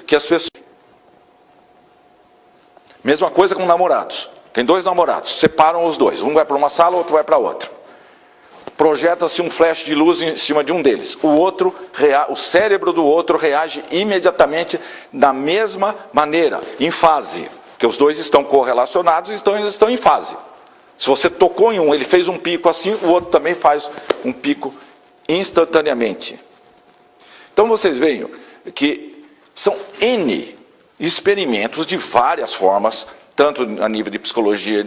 que as pessoas... Mesma coisa com namorados. Tem dois namorados, separam os dois. Um vai para uma sala, o outro vai para outra. Projeta-se um flash de luz em cima de um deles. O cérebro do outro reage imediatamente da mesma maneira, em fase. Porque os dois estão correlacionados e estão em fase. Se você tocou em um, ele fez um pico assim, o outro também faz um pico instantaneamente. Então vocês veem que são N experimentos de várias formas, tanto a nível de psicologia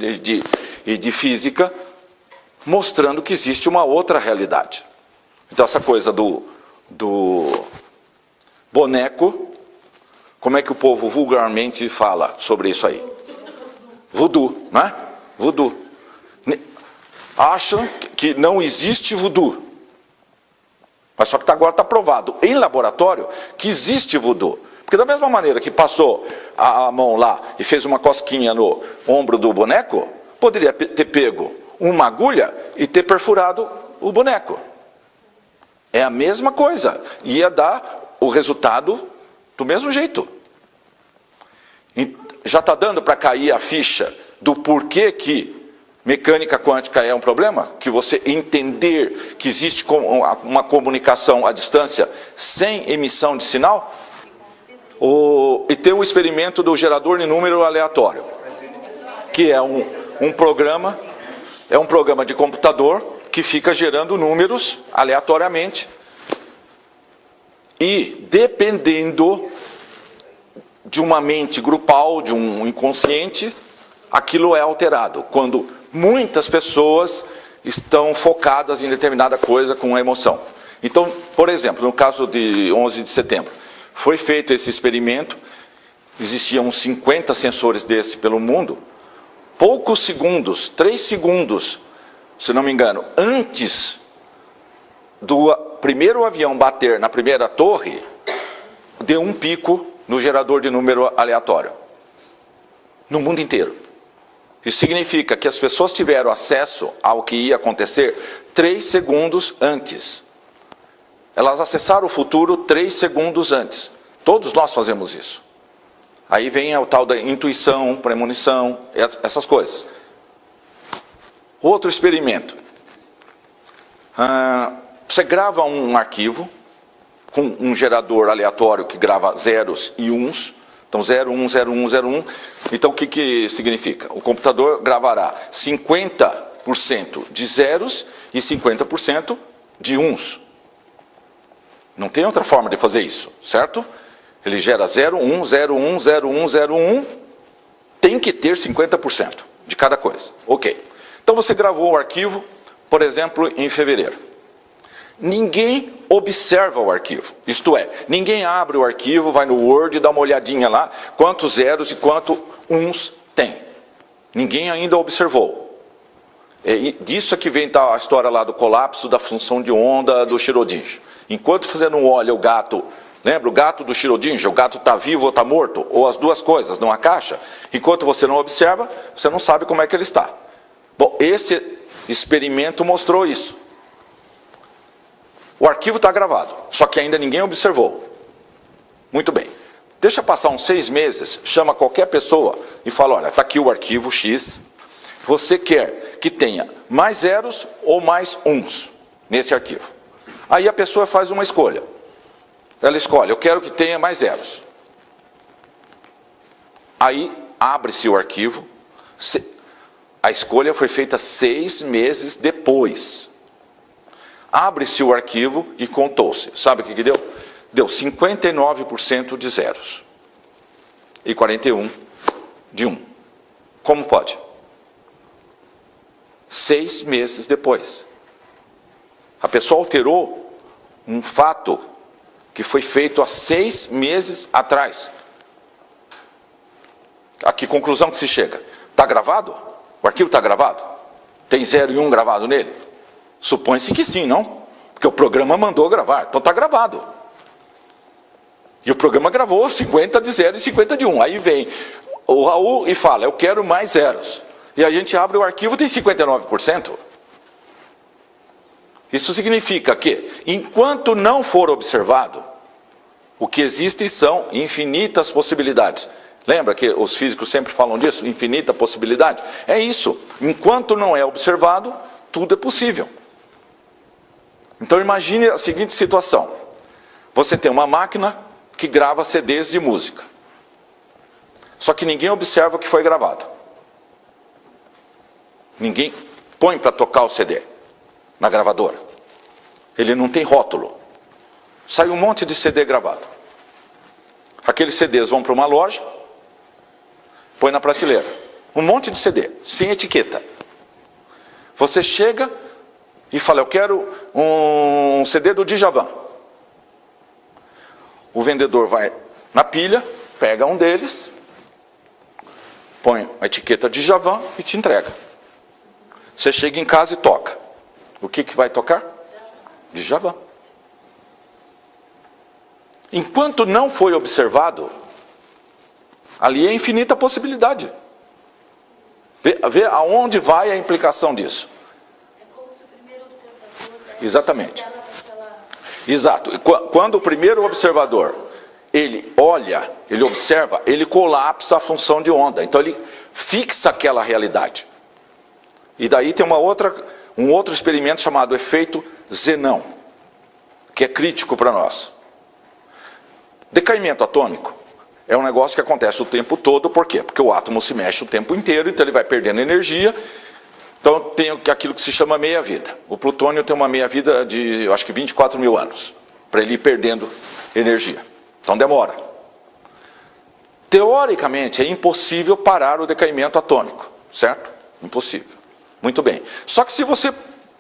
e de física, mostrando que existe uma outra realidade. Então essa coisa do boneco, como é que o povo vulgarmente fala sobre isso aí? Voodoo, né? Voodoo. Acham que não existe voodoo. Mas só que agora está provado em laboratório que existe voodoo. Porque da mesma maneira que passou a mão lá e fez uma cosquinha no ombro do boneco, poderia ter pego uma agulha e ter perfurado o boneco. É a mesma coisa. Ia dar o resultado do mesmo jeito. E já está dando para cair a ficha do porquê que mecânica quântica é um problema? Que você entender que existe uma comunicação à distância sem emissão de sinal? E tem o experimento do gerador de número aleatório, que é um programa de computador que fica gerando números aleatoriamente e dependendo de uma mente grupal, de um inconsciente, aquilo é alterado, quando muitas pessoas estão focadas em determinada coisa com a emoção. Então, por exemplo, no caso de 11 de setembro, foi feito esse experimento, existiam uns 50 sensores desse pelo mundo, poucos segundos, 3 segundos, se não me engano, antes do primeiro avião bater na primeira torre, deu um pico no gerador de número aleatório, no mundo inteiro. Isso significa que as pessoas tiveram acesso ao que ia acontecer 3 segundos antes. Elas acessaram o futuro 3 segundos antes. Todos nós fazemos isso. Aí vem o tal da intuição, premonição, essas coisas. Outro experimento. Você grava um arquivo com um gerador aleatório que grava zeros e uns. Então 0, 1, 0, 1, 0, 1. Então o que significa? O computador gravará 50% de zeros e 50% de uns. Não tem outra forma de fazer isso, certo? Ele gera 0, 1, 0, 1, 0, 1, 0, 1. Tem que ter 50% de cada coisa. Ok. Então você gravou o arquivo, por exemplo, em fevereiro. Ninguém observa o arquivo. Isto é, ninguém abre o arquivo, vai no Word e dá uma olhadinha lá, quantos zeros e quantos uns tem. Ninguém ainda observou. Disso é que vem a história lá do colapso da função de onda do Schrödinger. Enquanto você não olha o gato, lembra o gato do Schrödinger, o gato está vivo ou está morto, ou as duas coisas numa caixa, enquanto você não observa, você não sabe como é que ele está. Bom, esse experimento mostrou isso. O arquivo está gravado, só que ainda ninguém observou. Muito bem. Deixa passar uns 6 meses, chama qualquer pessoa e fala, olha, está aqui o arquivo X, você quer que tenha mais zeros ou mais uns nesse arquivo. Aí a pessoa faz uma escolha. Ela escolhe, eu quero que tenha mais zeros. Aí abre-se o arquivo. A escolha foi feita 6 meses depois. Abre-se o arquivo e contou-se. Sabe o que deu? Deu 59% de zeros. E 41% de 1. Como pode? 6 meses depois. A pessoa alterou um fato que foi feito há 6 meses atrás. A que conclusão que se chega? Está gravado? O arquivo está gravado? Tem 0 e 1 gravado nele? Supõe-se que sim, não? Porque o programa mandou gravar, então está gravado. E o programa gravou 50 de 0 e 50 de 1. Aí vem o Raul e fala, eu quero mais zeros. E a gente abre o arquivo e tem 59%. Isso significa que, enquanto não for observado, O que existe são infinitas possibilidades. Lembra que os físicos sempre falam disso? Infinita possibilidade? É isso. Enquanto não é observado, tudo é possível. Então imagine a seguinte situação. Você tem uma máquina que grava CDs de música. Só que ninguém observa o que foi gravado. Ninguém põe para tocar o CD na gravadora. Ele não tem rótulo. Sai um monte de CD gravado. Aqueles CDs vão para uma loja, põe na prateleira. Um monte de CD, sem etiqueta. Você chega e fala, eu quero um CD do Djavan. O vendedor vai na pilha, pega um deles, põe a etiqueta Djavan e te entrega. Você chega em casa e toca. O que vai tocar? Djavan. Enquanto não foi observado, ali é infinita possibilidade. Vê aonde vai a implicação disso. É como se o primeiro observador... Exatamente. Exato. Quando o primeiro observador, ele olha, ele observa, ele colapsa a função de onda. Então ele fixa aquela realidade. E daí tem um outro experimento chamado efeito Zenão, que é crítico para nós. Decaimento atômico é um negócio que acontece o tempo todo, por quê? Porque o átomo se mexe o tempo inteiro, então ele vai perdendo energia. Então tem aquilo que se chama meia-vida. O plutônio tem uma meia-vida de, eu acho que 24 mil anos, para ele ir perdendo energia. Então demora. Teoricamente é impossível parar o decaimento atômico, certo? Impossível. Muito bem. Só que se você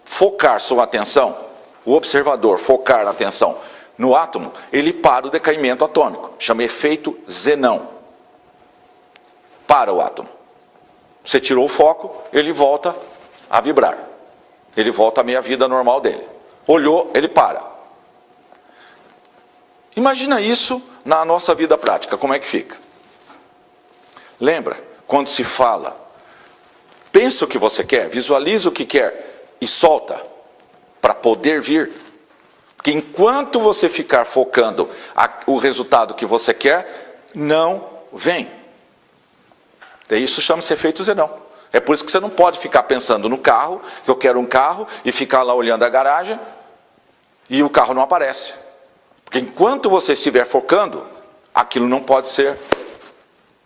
focar sua atenção, o observador focar a atenção no átomo, ele para o decaimento atômico. Chama efeito Zenão. Para o átomo. Você tirou o foco, ele volta a vibrar. Ele volta à meia-vida normal dele. Olhou, ele para. Imagina isso na nossa vida prática, como é que fica? Lembra, quando se fala, pensa o que você quer, visualiza o que quer e solta para poder vir. Porque enquanto você ficar focando o resultado que você quer, não vem. Isso chama-se efeito Zenão. É por isso que você não pode ficar pensando no carro, que eu quero um carro, e ficar lá olhando a garagem, e o carro não aparece. Porque enquanto você estiver focando, aquilo não pode ser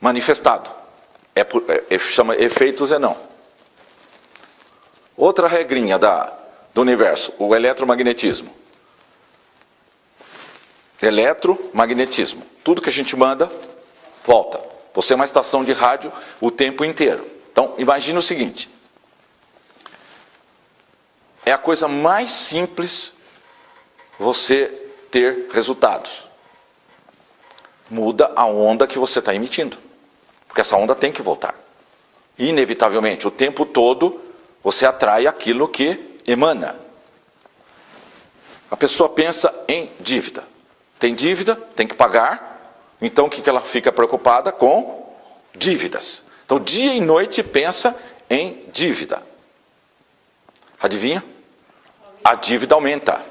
manifestado. Chama efeito Zenão. Outra regrinha do universo, o eletromagnetismo. Eletromagnetismo. Tudo que a gente manda, volta. Você é uma estação de rádio o tempo inteiro. Então, imagine o seguinte. É a coisa mais simples você ter resultados. Muda a onda que você está emitindo. Porque essa onda tem que voltar. Inevitavelmente, o tempo todo, você atrai aquilo que emana. A pessoa pensa em dívida. Tem dívida, tem que pagar. Então, o que ela fica preocupada com? Dívidas. Então, dia e noite pensa em dívida. Adivinha? A dívida aumenta.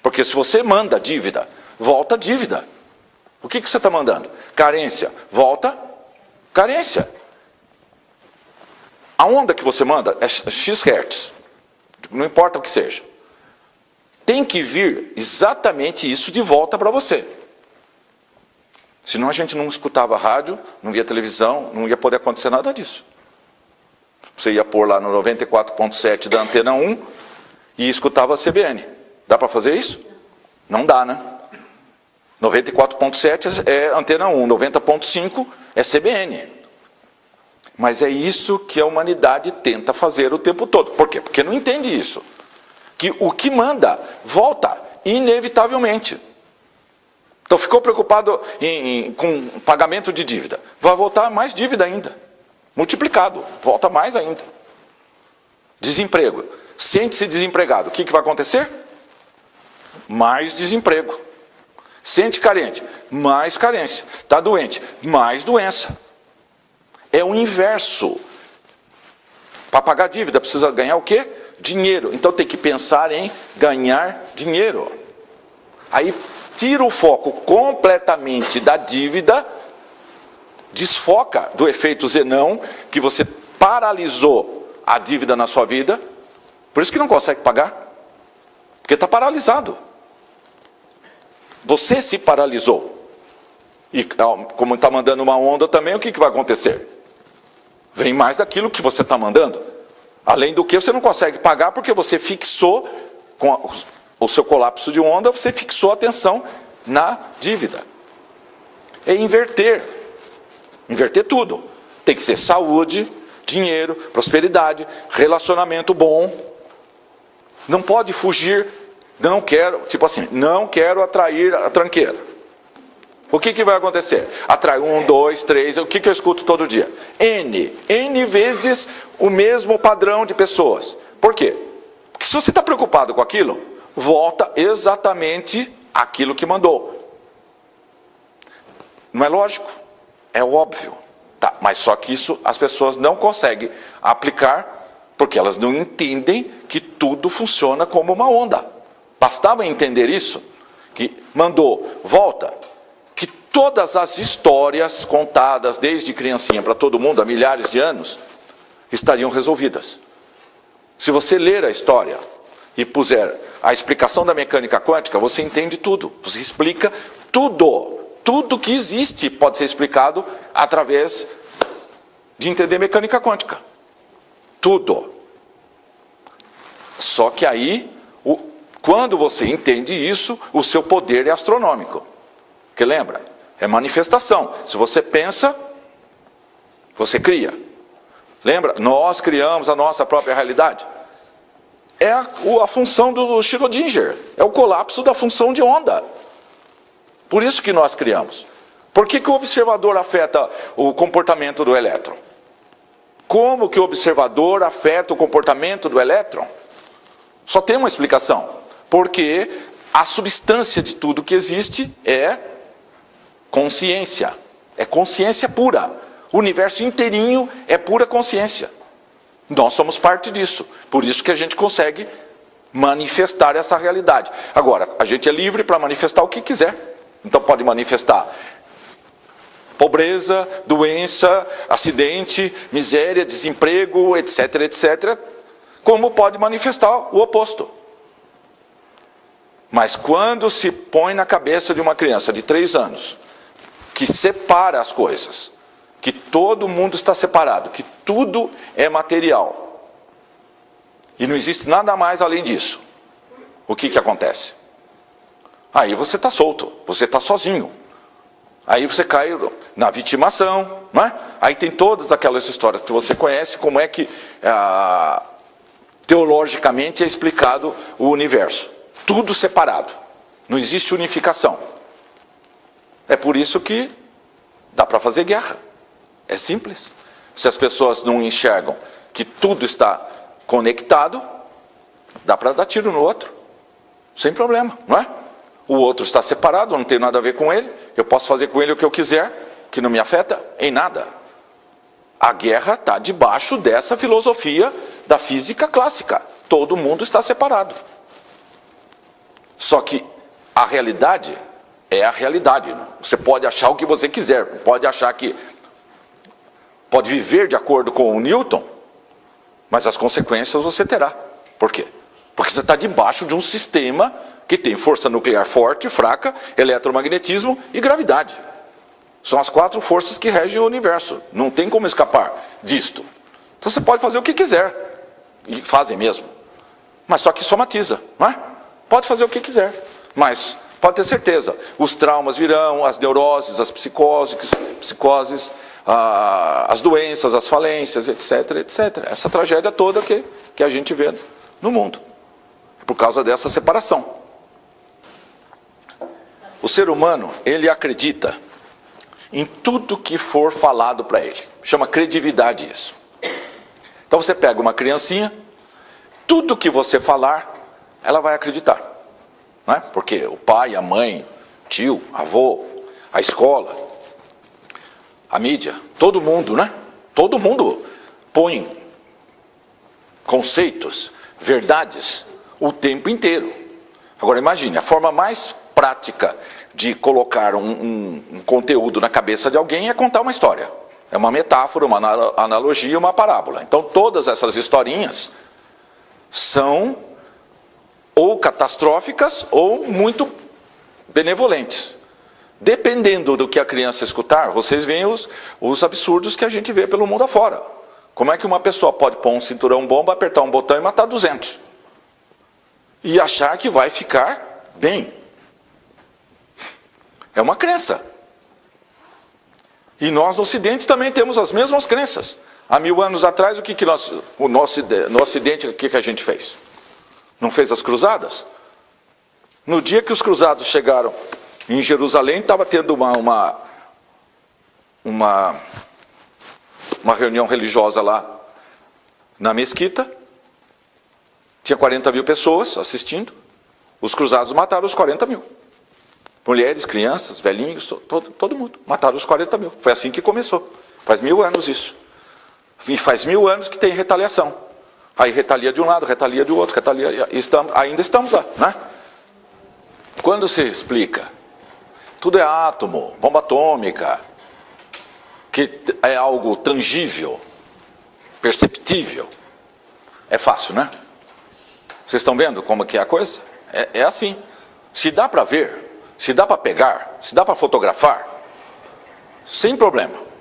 Porque se você manda dívida, volta dívida. O que você está mandando? Carência. Volta carência. A onda que você manda é X Hz. Não importa o que seja. Tem que vir exatamente isso de volta para você. Senão a gente não escutava rádio, não via televisão, não ia poder acontecer nada disso. Você ia pôr lá no 94.7 da Antena 1 e escutava a CBN. Dá para fazer isso? Não dá, né? 94.7 é Antena 1, 90.5 é CBN. Mas é isso que a humanidade tenta fazer o tempo todo. Por quê? Porque não entende isso. Que o que manda, volta, inevitavelmente. Então ficou preocupado com pagamento de dívida. Vai voltar mais dívida ainda. Multiplicado, volta mais ainda. Desemprego. Sente-se desempregado. O que vai acontecer? Mais desemprego. Sente carente. Mais carência. Está doente. Mais doença. É o inverso. Para pagar dívida precisa ganhar o quê? Dinheiro. Então tem que pensar em ganhar dinheiro. Aí tira o foco completamente da dívida, desfoca do efeito Zenão, que você paralisou a dívida na sua vida, por isso que não consegue pagar, porque está paralisado. Você se paralisou. E como está mandando uma onda também, o que vai acontecer? Vem mais daquilo que você está mandando. Além do que você não consegue pagar porque você fixou, com o seu colapso de onda, você fixou a atenção na dívida. É inverter. Inverter tudo. Tem que ser saúde, dinheiro, prosperidade, relacionamento bom. Não pode fugir, não quero, tipo assim, não quero atrair a tranqueira. O que vai acontecer? Atrai 1, 2, 3, o que eu escuto todo dia? N vezes o mesmo padrão de pessoas. Por quê? Porque se você está preocupado com aquilo, volta exatamente aquilo que mandou. Não é lógico? É óbvio. Tá, mas só que isso as pessoas não conseguem aplicar porque elas não entendem que tudo funciona como uma onda. Bastava entender isso, que mandou, volta. Que todas as histórias contadas desde criancinha para todo mundo há milhares de anos estariam resolvidas. Se você ler a história e puser a explicação da mecânica quântica, você entende tudo. Você explica tudo. Tudo que existe pode ser explicado através de entender mecânica quântica. Tudo. Só que aí, quando você entende isso, o seu poder é astronômico. Porque lembra, é manifestação. Se você pensa, você cria. Lembra, nós criamos a nossa própria realidade. É a função do Schrödinger. É o colapso da função de onda. Por isso que nós criamos. Por que o observador afeta o comportamento do elétron? Como que o observador afeta o comportamento do elétron? Só tem uma explicação. Porque a substância de tudo que existe é consciência. É consciência pura. O universo inteirinho é pura consciência. Nós somos parte disso. Por isso que a gente consegue manifestar essa realidade. Agora, a gente é livre para manifestar o que quiser. Então pode manifestar pobreza, doença, acidente, miséria, desemprego, etc, etc. Como pode manifestar o oposto. Mas quando se põe na cabeça de uma criança de 3 anos, que separa as coisas, que todo mundo está separado, que tudo é material, e não existe nada mais além disso, o que acontece? Aí você está solto, você está sozinho. Aí você cai na vitimação, não é? Aí tem todas aquelas histórias que você conhece, como é que teologicamente é explicado o universo. Tudo separado, não existe unificação. É por isso que dá para fazer guerra. É simples. Se as pessoas não enxergam que tudo está conectado, dá para dar tiro no outro. Sem problema, não é? O outro está separado, não tem nada a ver com ele. Eu posso fazer com ele o que eu quiser, que não me afeta em nada. A guerra está debaixo dessa filosofia da física clássica. Todo mundo está separado. Só que a realidade é a realidade. Você pode achar o que você quiser, pode achar que pode viver de acordo com o Newton, mas as consequências você terá. Por quê? Porque você está debaixo de um sistema que tem força nuclear forte, fraca, eletromagnetismo e gravidade. São as 4 forças que regem o universo. Não tem como escapar disto. Então você pode fazer o que quiser. E fazem mesmo. Mas só que somatiza, não é? Pode fazer o que quiser. Mas pode ter certeza, os traumas virão, as neuroses, as psicoses, as doenças, as falências, etc, etc. Essa tragédia toda que a gente vê no mundo. É por causa dessa separação. O ser humano, ele acredita em tudo que for falado para ele. Chama credibilidade isso. Então você pega uma criancinha, tudo que você falar, ela vai acreditar. Não é? Porque o pai, a mãe, tio, avô, a escola, a mídia, todo mundo, né? Todo mundo põe conceitos, verdades, o tempo inteiro. Agora imagine, a forma mais prática de colocar um conteúdo na cabeça de alguém é contar uma história. É uma metáfora, uma analogia, uma parábola. Então todas essas historinhas são ou catastróficas ou muito benevolentes. Dependendo do que a criança escutar, vocês veem os absurdos que a gente vê pelo mundo afora. Como é que uma pessoa pode pôr um cinturão bomba, apertar um botão e matar 200? E achar que vai ficar bem. É uma crença. E nós no Ocidente também temos as mesmas crenças. Há 1000 anos atrás, no Ocidente, o que a gente fez? Não fez as cruzadas? No dia que os cruzados chegaram em Jerusalém, estava tendo uma reunião religiosa lá na mesquita. Tinha 40 mil pessoas assistindo. Os cruzados mataram os 40 mil. Mulheres, crianças, velhinhos, todo mundo. Mataram os 40 mil. Foi assim que começou. Faz 1000 anos isso. E faz 1000 anos que tem retaliação. Aí retalia de um lado, retalia do outro, ainda estamos lá, né? Quando se explica, tudo é átomo, bomba atômica, que é algo tangível, perceptível, é fácil, né? Vocês estão vendo como que é a coisa? É assim. Se dá para ver, se dá para pegar, se dá para fotografar, sem problema.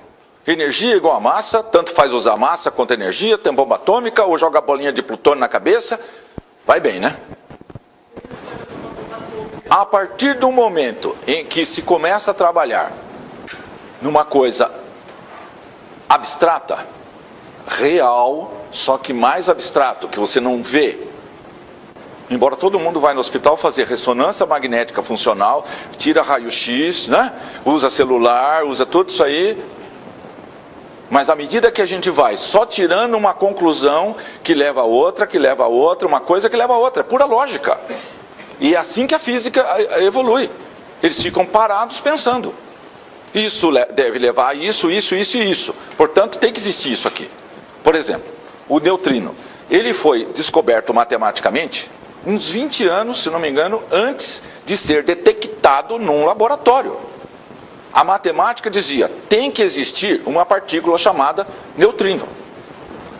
Energia igual a massa, tanto faz usar massa quanto energia, tem bomba atômica ou joga bolinha de plutônio na cabeça, vai bem, né? A partir do momento em que se começa a trabalhar numa coisa abstrata, real, só que mais abstrato, que você não vê. Embora todo mundo vai no hospital fazer ressonância magnética funcional, tira raio-x, né? Usa celular, usa tudo isso aí. Mas à medida que a gente vai só tirando uma conclusão que leva a outra, uma coisa que leva a outra, é pura lógica. E é assim que a física evolui. Eles ficam parados pensando. Isso deve levar a isso, isso, isso e isso. Portanto, tem que existir isso aqui. Por exemplo, o neutrino. Ele foi descoberto matematicamente uns 20 anos, se não me engano, antes de ser detectado num laboratório. A matemática dizia, tem que existir uma partícula chamada neutrino.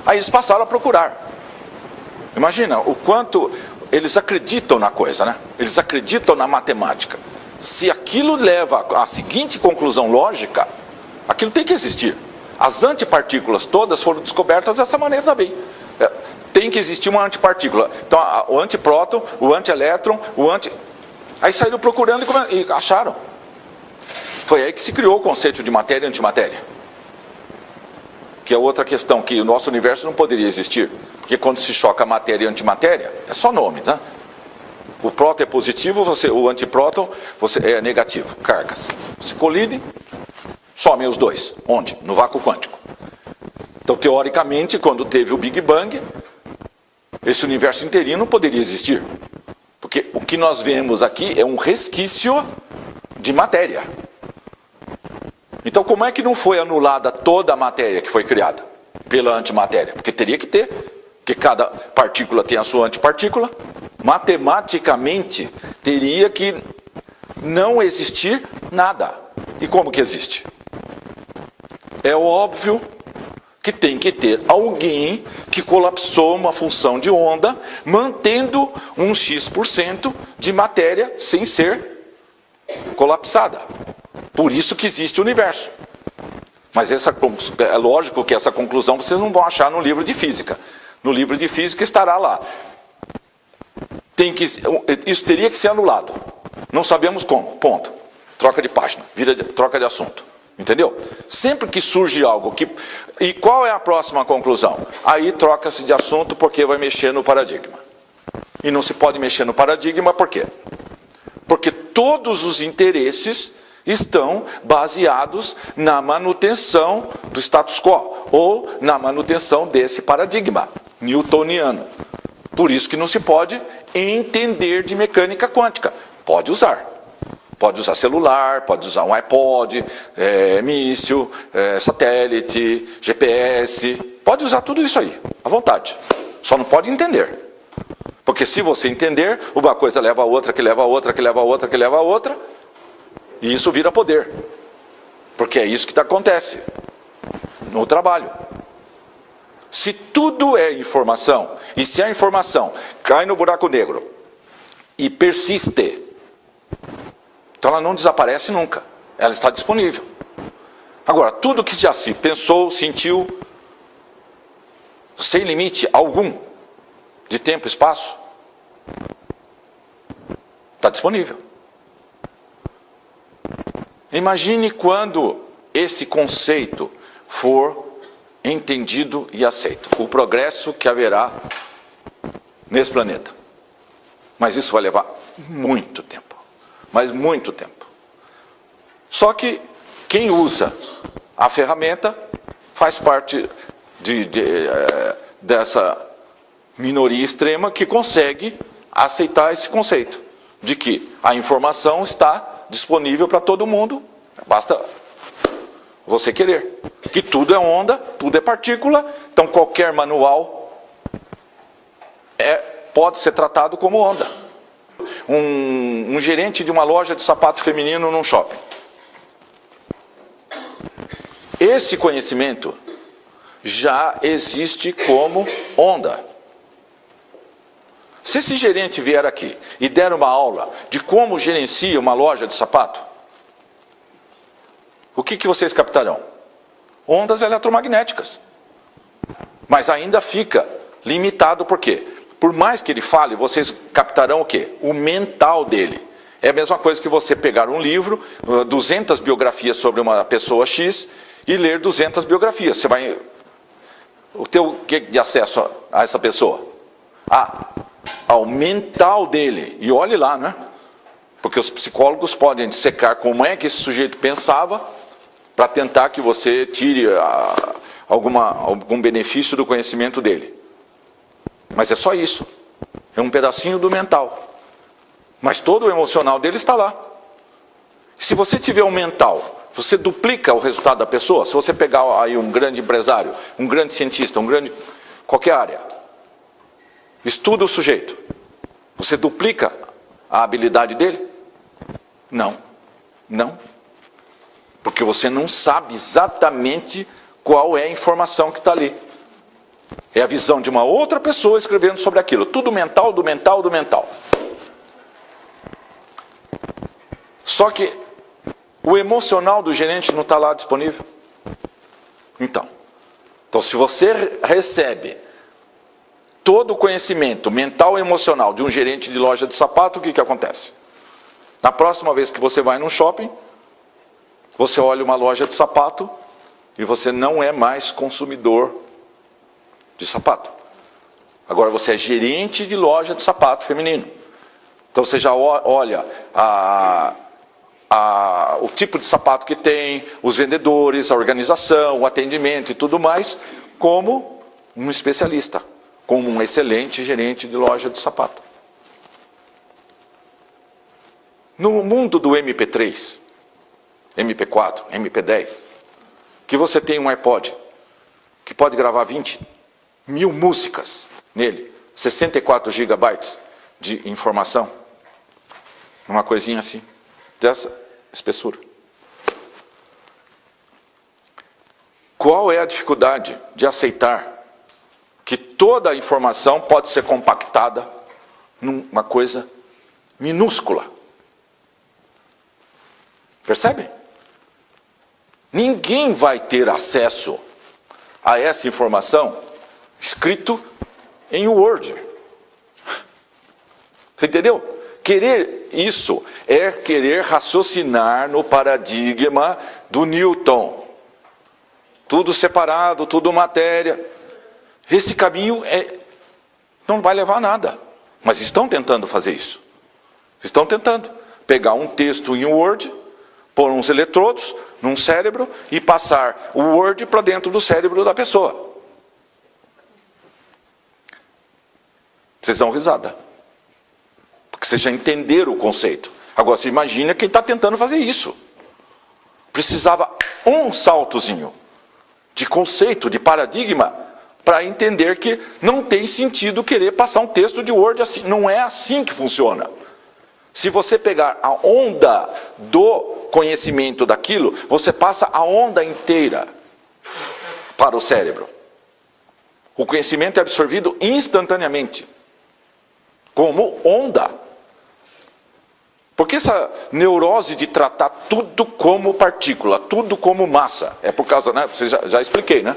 Aí eles passaram a procurar. Imagina o quanto eles acreditam na coisa, né? Eles acreditam na matemática. Se aquilo leva à seguinte conclusão lógica, aquilo tem que existir. As antipartículas todas foram descobertas dessa maneira também. Tem que existir uma antipartícula. Então, o antipróton, o antielétron, Aí saíram procurando e acharam. Foi aí que se criou o conceito de matéria e antimatéria. Que é outra questão, que o nosso universo não poderia existir. Porque quando se choca matéria e antimatéria, é só nome, tá? O próton é positivo, o antipróton é negativo, cargas. Se colidem, somem os dois. Onde? No vácuo quântico. Então, teoricamente, quando teve o Big Bang, esse universo inteirinho não poderia existir. Porque o que nós vemos aqui é um resquício de matéria. Então, como é que não foi anulada toda a matéria que foi criada pela antimatéria? Porque teria que ter, porque cada partícula tem a sua antipartícula. Matematicamente, teria que não existir nada. E como que existe? É óbvio que tem que ter alguém que colapsou uma função de onda, mantendo um X% de matéria sem ser colapsada. Por isso que existe o universo. Mas é lógico que essa conclusão vocês não vão achar no livro de física. No livro de física estará lá. Isso teria que ser anulado. Não sabemos como. Ponto. Troca de página. Troca de assunto. Entendeu? Sempre que surge algo que... E qual é a próxima conclusão? Aí troca-se de assunto porque vai mexer no paradigma. E não se pode mexer no paradigma por quê? Porque todos os interesses estão baseados na manutenção do status quo, ou na manutenção desse paradigma newtoniano. Por isso que não se pode entender de mecânica quântica. Pode usar. Pode usar celular, pode usar um iPod, míssil, satélite, GPS. Pode usar tudo isso aí, à vontade. Só não pode entender. Porque se você entender, uma coisa leva a outra, que leva a outra, que leva a outra, que leva a outra, e isso vira poder. Porque é isso que acontece no trabalho. Se tudo é informação, e se a informação cai no buraco negro e persiste, então ela não desaparece nunca. Ela está disponível. Agora, tudo que já se pensou, sentiu, sem limite algum de tempo e espaço, está disponível. Imagine quando esse conceito for entendido e aceito. O progresso que haverá nesse planeta. Mas isso vai levar muito tempo. Mas muito tempo. Só que quem usa a ferramenta faz parte dessa minoria extrema que consegue aceitar esse conceito de que a informação está disponível para todo mundo, basta você querer. Que tudo é onda, tudo é partícula, então qualquer manual pode ser tratado como onda. Um gerente de uma loja de sapato feminino num shopping. Esse conhecimento já existe como onda. Se esse gerente vier aqui e der uma aula de como gerencia uma loja de sapato, o que vocês captarão? Ondas eletromagnéticas. Mas ainda fica limitado por quê? Por mais que ele fale, vocês captarão o quê? O mental dele. É a mesma coisa que você pegar um livro, 200 biografias sobre uma pessoa X, e ler 200 biografias. Você vai ter o que de acesso a essa pessoa? Ao mental dele. E olhe lá, né? Porque os psicólogos podem dissecar como é que esse sujeito pensava para tentar que você tire algum benefício do conhecimento dele. Mas é só isso. É um pedacinho do mental. Mas todo o emocional dele está lá. Se você tiver um mental, você duplica o resultado da pessoa. Se você pegar aí um grande empresário, um grande cientista, qualquer área, estuda o sujeito, você duplica a habilidade dele? Não. Não. Porque você não sabe exatamente qual é a informação que está ali. É a visão de uma outra pessoa escrevendo sobre aquilo. Tudo mental, do mental, do mental. Só que o emocional do gerente não está lá disponível. Então, se você recebe todo o conhecimento mental e emocional de um gerente de loja de sapato, o que acontece? Na próxima vez que você vai num shopping, você olha uma loja de sapato e você não é mais consumidor de sapato. Agora você é gerente de loja de sapato feminino. Então você já olha o tipo de sapato que tem, os vendedores, a organização, o atendimento e tudo mais, como um especialista, como um excelente gerente de loja de sapato. No mundo do MP3, MP4, MP10, que você tem um iPod, que pode gravar 20.000 músicas nele, 64 gigabytes de informação, uma coisinha assim, dessa espessura. Qual é a dificuldade de aceitar que toda a informação pode ser compactada numa coisa minúscula? Percebe? Ninguém vai ter acesso a essa informação escrito em Word. Você entendeu? Querer isso é querer raciocinar no paradigma do Newton. Tudo separado, tudo matéria. Esse caminho não vai levar a nada. Mas estão tentando fazer isso. Estão tentando pegar um texto em Word, pôr uns eletrodos num cérebro e passar o Word para dentro do cérebro da pessoa. Vocês dão risada. Porque vocês já entenderam o conceito. Agora você imagina quem está tentando fazer isso. Precisava um saltozinho de conceito, de paradigma, para entender que não tem sentido querer passar um texto de Word assim. Não é assim que funciona. Se você pegar a onda do conhecimento daquilo, você passa a onda inteira para o cérebro. O conhecimento é absorvido instantaneamente, como onda. Porque essa neurose de tratar tudo como partícula, tudo como massa, é por causa, né? Você já expliquei, né?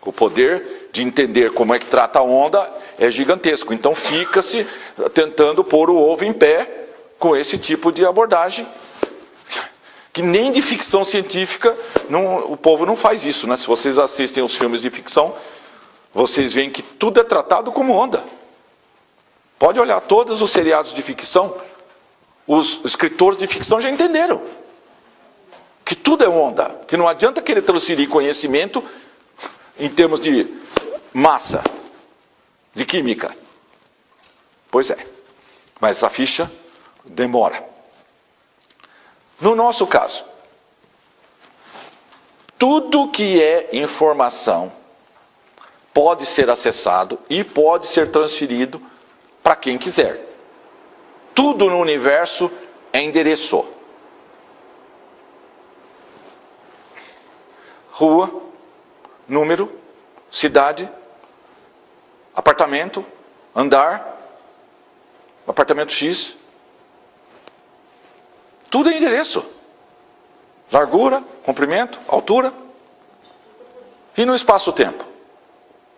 O poder de entender como é que trata a onda é gigantesco. Então fica-se tentando pôr o ovo em pé com esse tipo de abordagem, que nem de ficção científica, o povo não faz isso, né? Se vocês assistem os filmes de ficção, vocês veem que tudo é tratado como onda. Pode olhar todos os seriados de ficção, os escritores de ficção já entenderam que tudo é onda, que não adianta querer transferir conhecimento em termos de massa, de química. Pois é, mas essa ficha demora. No nosso caso, tudo que é informação pode ser acessado e pode ser transferido para quem quiser. Tudo no universo é endereço. Rua, número, cidade, apartamento, andar, apartamento X. Tudo é endereço. Largura, comprimento, altura. E no espaço-tempo?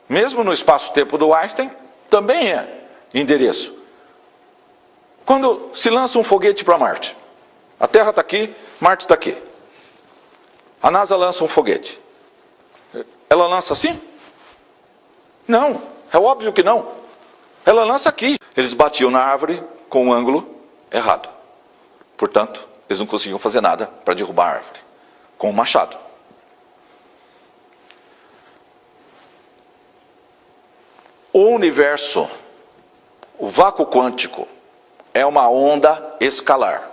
Mesmo no espaço-tempo do Einstein, também é endereço. Quando se lança um foguete para Marte, a Terra está aqui, Marte está aqui. A NASA lança um foguete. Ela lança assim? Não, é óbvio que não. Ela lança aqui. Eles batiam na árvore com um ângulo errado. Portanto, eles não conseguiam fazer nada para derrubar a árvore, com um machado. O universo, o vácuo quântico, é uma onda escalar.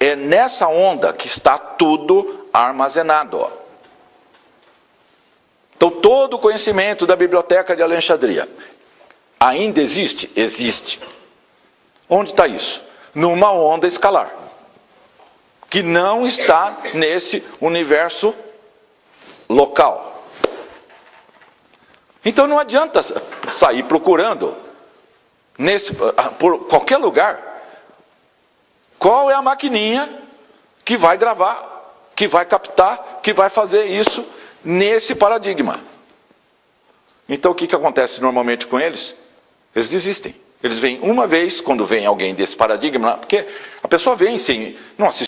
É nessa onda que está tudo armazenado. Então, todo o conhecimento da biblioteca de Alexandria ainda existe? Existe. Onde está isso? Numa onda escalar, que não está nesse universo local. Então não adianta sair procurando por qualquer lugar qual é a maquininha que vai gravar, que vai captar, que vai fazer isso nesse paradigma. Então o que acontece normalmente com eles? Eles desistem. Eles vêm uma vez, quando vem alguém desse paradigma, porque a pessoa vem sem, não assiste